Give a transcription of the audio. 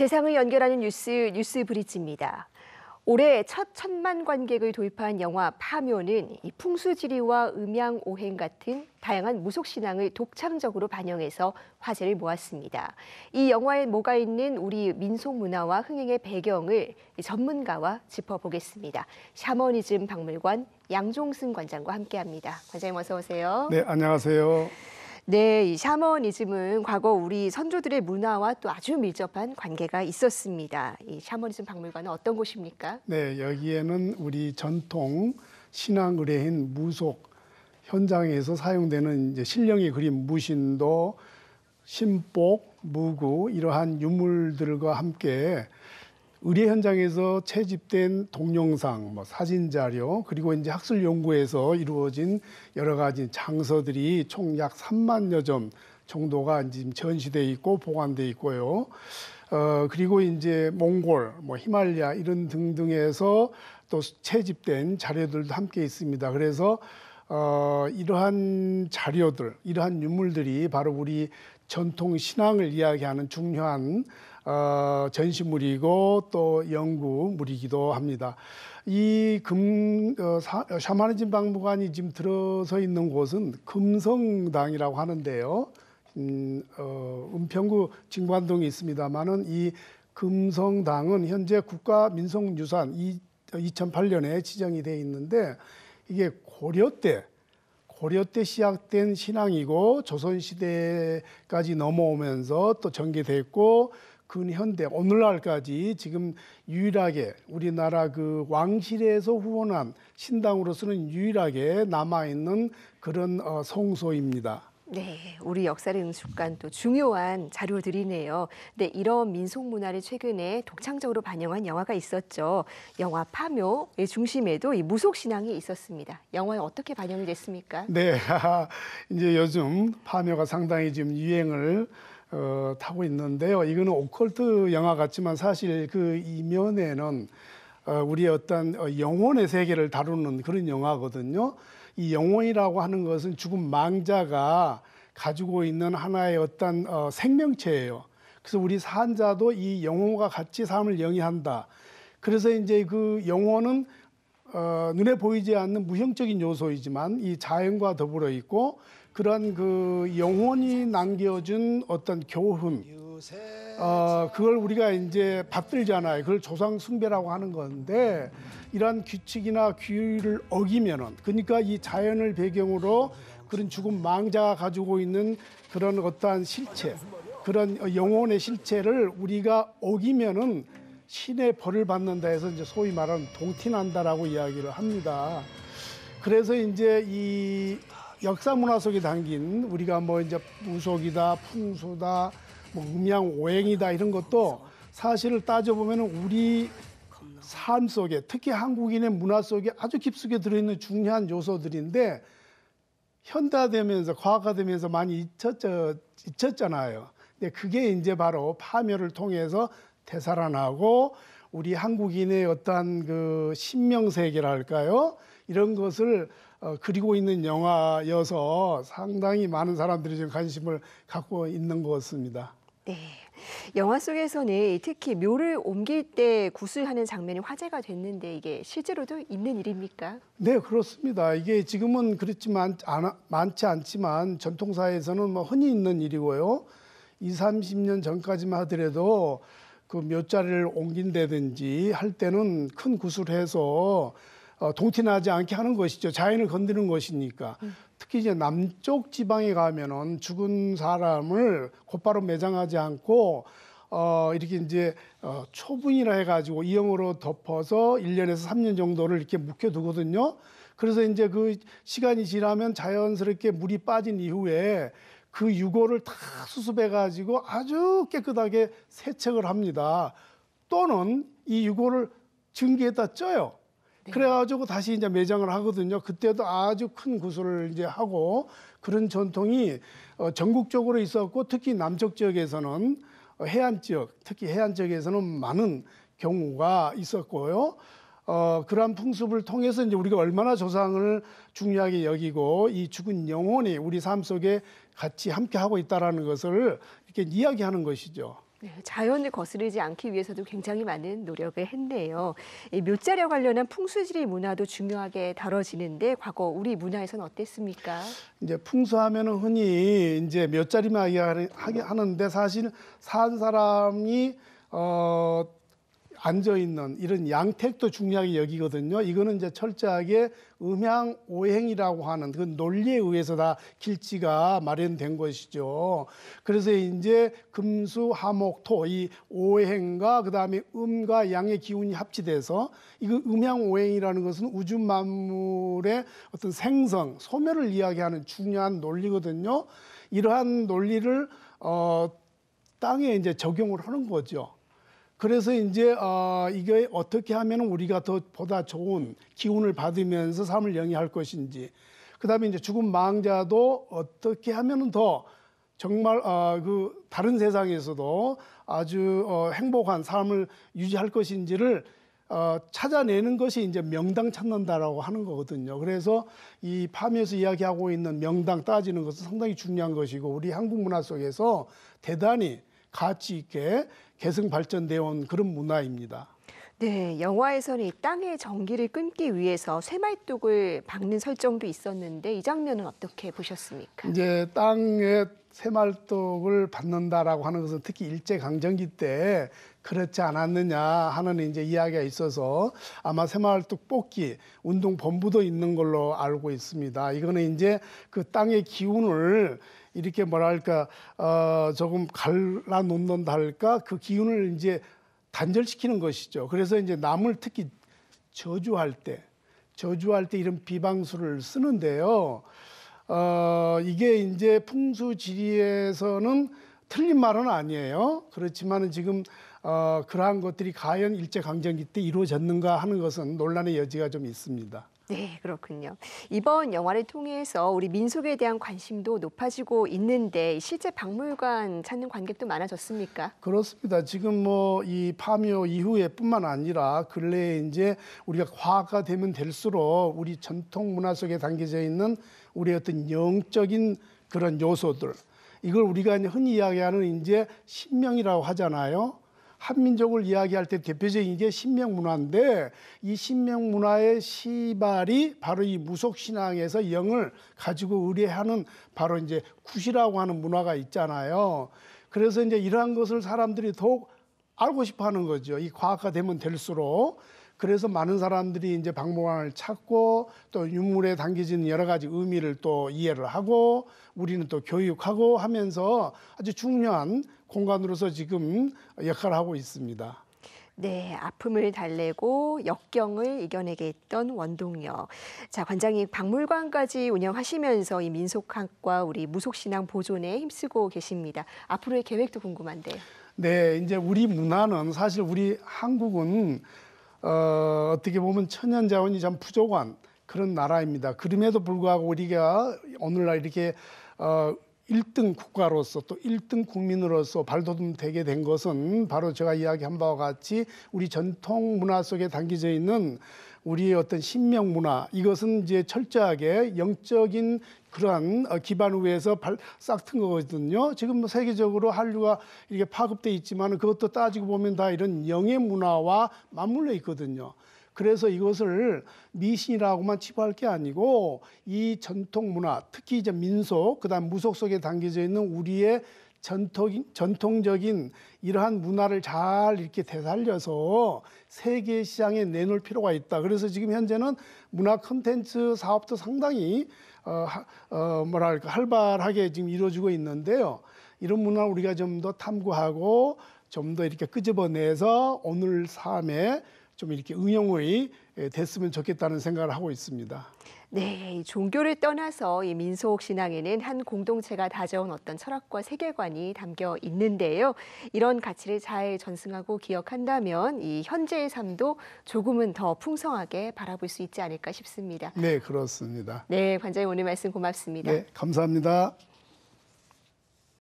세상을 연결하는 뉴스 브릿지입니다. 올해 첫 1,000만 관객을 돌파한 영화 파묘는 이 풍수지리와 음양오행 같은 다양한 무속신앙을 독창적으로 반영해서 화제를 모았습니다. 이 영화에 뭐가 있는 우리 민속문화와 흥행의 배경을 전문가와 짚어보겠습니다. 샤머니즘 박물관 양종승 관장과 함께합니다. 관장님 어서 오세요. 네, 안녕하세요. 네, 이 샤머니즘은 과거 우리 선조들의 문화와 또 아주 밀접한 관계가 있었습니다. 이 샤머니즘 박물관은 어떤 곳입니까? 네, 여기에는 우리 전통 신앙 의례인 무속 현장에서 사용되는 이제 신령이 그린 무신도, 신복, 무구 이러한 유물들과 함께 의례 현장에서 채집된 동영상, 사진 자료, 그리고 이제 학술 연구에서 이루어진 여러 가지 장서들이 총 약 3만여 점 정도가 지금 전시돼 있고 보관돼 있고요. 그리고 이제 몽골, 히말라야 이런 등등에서 또 채집된 자료들도 함께 있습니다. 그래서 이러한 자료들, 이러한 유물들이 바로 우리 전통 신앙을 이야기하는 중요한 전시물이고 또 연구물이기도 합니다. 이 샤머니즘 박물관이 지금 들어서 있는 곳은 금성당이라고 하는데요. 은평구 진관동에 있습니다만은 이 금성당은 현재 국가민속유산 2008년에 지정이 돼 있는데 이게 고려 때 시작된 신앙이고 조선시대까지 넘어오면서 또 전개됐고 근현대 오늘날까지 지금 유일하게 우리나라 그 왕실에서 후원한 신당으로서는 유일하게 남아있는 그런 성소입니다. 네, 우리 역사를 응축한 또 중요한 자료들이네요. 네, 이런 민속 문화를 최근에 독창적으로 반영한 영화가 있었죠. 영화 파묘의 중심에도 이 무속 신앙이 있었습니다. 영화에 어떻게 반영이 됐습니까? 네, 이제 요즘 파묘가 상당히 지금 유행을 타고 있는데요. 이거는 오컬트 영화 같지만 사실 그 이면에는 우리의 어떤 영혼의 세계를 다루는 그런 영화거든요. 이 영혼이라고 하는 것은 죽은 망자가 가지고 있는 하나의 어떤 생명체예요. 그래서 우리 산자도 이 영혼과 같이 삶을 영위한다. 그래서 이제 그 영혼은 눈에 보이지 않는 무형적인 요소이지만 이 자연과 더불어 있고 그런 그 영혼이 남겨준 어떤 교훈, 그걸 우리가 이제 받들잖아요. 그걸 조상 숭배라고 하는 건데 이러한 규칙이나 규율을 어기면은 그러니까 이 자연을 배경으로 그런 죽은 망자가 가지고 있는 그런 어떠한 실체, 그런 영혼의 실체를 우리가 어기면은 신의 벌을 받는다 해서 이제 소위 말하는 동티난다라고 이야기를 합니다. 그래서 이제 이 역사 문화 속에 담긴 우리가 이제 무속이다, 풍수다, 음양오행이다 이런 것도 사실을 따져보면 우리 삶 속에 특히 한국인의 문화 속에 아주 깊숙이 들어있는 중요한 요소들인데 현대화되면서 과학화되면서 많이 잊혔잖아요. 근데 그게 이제 바로 파묘를 통해서 되살아나고 우리 한국인의 어떤 그 신명세계랄까요? 이런 것을 그리고 있는 영화여서 상당히 많은 사람들이 지금 관심을 갖고 있는 것 같습니다. 네, 영화 속에서는 특히 묘를 옮길 때 구슬하는 장면이 화제가 됐는데 이게 실제로도 있는 일입니까? 네, 그렇습니다. 이게 지금은 그렇지만 많지 않지만 전통사에서는 흔히 있는 일이고요. 20, 30년 전까지만 하더라도 그 묘자리를 옮긴다든지 할 때는 큰 구슬해서 동티나지 않게 하는 것이죠. 자연을 건드리는 것이니까. 특히 이제 남쪽 지방에 가면은 죽은 사람을 곧바로 매장하지 않고 이렇게 이제 초분이라 해가지고 이형으로 덮어서 1년에서 3년 정도를 이렇게 묵혀두거든요. 그래서 이제 그 시간이 지나면 자연스럽게 물이 빠진 이후에 그 유골을 다 수습해가지고 아주 깨끗하게 세척을 합니다. 또는 이 유골을 증기에다 쪄요. 네. 그래가지고 다시 이제 매장을 하거든요. 그때도 아주 큰 구슬을 이제 하고 그런 전통이 전국적으로 있었고 특히 남쪽 지역에서는 해안 지역, 특히 해안 지역에서는 많은 경우가 있었고요. 그러한 풍습을 통해서 이제 우리가 얼마나 조상을 중요하게 여기고 이 죽은 영혼이 우리 삶 속에 같이 함께 하고 있다라는 것을 이렇게 이야기하는 것이죠. 네, 자연을 거스르지 않기 위해서도 굉장히 많은 노력을 했네요. 이 묘자리와 관련한 풍수지리 문화도 중요하게 다뤄지는데 과거 우리 문화에서는 어땠습니까? 이제 풍수하면은 흔히 이제 몇 자리만 하는데 사실 산 사람이 앉아 있는 이런 양택도 중요하게 여기거든요. 이거는 이제 철저하게 음양오행이라고 하는 그 논리에 의해서 다 길지가 마련된 것이죠. 그래서 이제 금수, 화목, 토 이 오행과 그다음에 음과 양의 기운이 합치돼서 이거 음양오행이라는 것은 우주 만물의 어떤 생성, 소멸을 이야기하는 중요한 논리거든요. 이러한 논리를 땅에 이제 적용을 하는 거죠. 그래서 이제 이게 어떻게 하면 우리가 더 보다 좋은 기운을 받으면서 삶을 영위할 것인지, 그다음에 이제 죽은 망자도 어떻게 하면 더 정말 그 다른 세상에서도 아주 행복한 삶을 유지할 것인지를 찾아내는 것이 이제 명당 찾는다라고 하는 거거든요. 그래서 이 파묘에서 이야기하고 있는 명당 따지는 것은 상당히 중요한 것이고, 우리 한국 문화 속에서 대단히 가치 있게 계승 발전되어 온 그런 문화입니다. 네, 영화에서는 이 땅의 전기를 끊기 위해서 쇠말뚝을 박는 설정도 있었는데 이 장면은 어떻게 보셨습니까? 이제 땅에 새말뚝을 받는다라고 하는 것은 특히 일제강점기 때 그렇지 않았느냐 하는 이제 이야기가 있어서 아마 새말뚝 뽑기 운동 본부도 있는 걸로 알고 있습니다. 이거는 이제 그 땅의 기운을 이렇게 뭐랄까 조금 갈라 놓는다 할까, 그 기운을 이제 단절시키는 것이죠. 그래서 이제 나물 특히 저주할 때 이런 비방수를 쓰는데요. 이게 이제 풍수지리에서는 틀린 말은 아니에요. 그렇지만 지금 그러한 것들이 과연 일제강점기 때 이루어졌는가 하는 것은 논란의 여지가 좀 있습니다. 네, 그렇군요. 이번 영화를 통해서 우리 민속에 대한 관심도 높아지고 있는데 실제 박물관 찾는 관객도 많아졌습니까? 그렇습니다. 지금 뭐 이 파묘 이후에뿐만 아니라 근래에 이제 우리가 과학화 되면 될수록 우리 전통 문화 속에 담겨져 있는 우리의 어떤 영적인 그런 요소들, 이걸 우리가 흔히 이야기하는 이제 신명이라고 하잖아요. 한민족을 이야기할 때 대표적인 게 신명 문화인데, 이 신명 문화의 시발이 바로 이 무속 신앙에서 영을 가지고 의뢰하는 바로 이제 굿이라고 하는 문화가 있잖아요. 그래서 이제 이러한 것을 사람들이 더욱 알고 싶어 하는 거죠. 이 과학화되면 될수록. 그래서 많은 사람들이 이제 박물관을 찾고 또 유물에 담겨진 여러 가지 의미를 또 이해를 하고 우리는 또 교육하고 하면서 아주 중요한 공간으로서 지금 역할을 하고 있습니다. 네, 아픔을 달래고 역경을 이겨내게 했던 원동력. 자, 관장님 박물관까지 운영하시면서 이 민속학과 우리 무속신앙 보존에 힘쓰고 계십니다. 앞으로의 계획도 궁금한데요. 네, 이제 우리 문화는 사실 우리 한국은 어떻게 보면 천연 자원이 참 부족한 그런 나라입니다. 그럼에도 불구하고 우리가 오늘날 이렇게 1등 국가로서 또 1등 국민으로서 발돋움되게 된 것은 바로 제가 이야기한 바와 같이 우리 전통 문화 속에 담겨져 있는 우리의 어떤 신명 문화, 이것은 이제 철저하게 영적인 그러한 기반 위에서 싹튼 거거든요. 지금 뭐 세계적으로 한류가 이렇게 파급돼 있지만 그것도 따지고 보면 다 이런 영의 문화와 맞물려 있거든요. 그래서 이것을 미신이라고만 치부할 게 아니고 이 전통 문화, 특히 이제 민속, 그다음 무속 속에 담겨져 있는 우리의 전통적인 이러한 문화를 잘 이렇게 되살려서 세계 시장에 내놓을 필요가 있다. 그래서 지금 현재는 문화 콘텐츠 사업도 상당히 뭐랄까 활발하게 지금 이루어지고 있는데요. 이런 문화를 우리가 좀 더 탐구하고 좀 더 이렇게 끄집어내서 오늘 삶에 좀 이렇게 응용이 됐으면 좋겠다는 생각을 하고 있습니다. 네, 종교를 떠나서 이 민속 신앙에는 한 공동체가 다져온 어떤 철학과 세계관이 담겨 있는데요. 이런 가치를 잘 전승하고 기억한다면 이 현재의 삶도 조금은 더 풍성하게 바라볼 수 있지 않을까 싶습니다. 네, 그렇습니다. 네, 관장님 오늘 말씀 고맙습니다. 네, 감사합니다.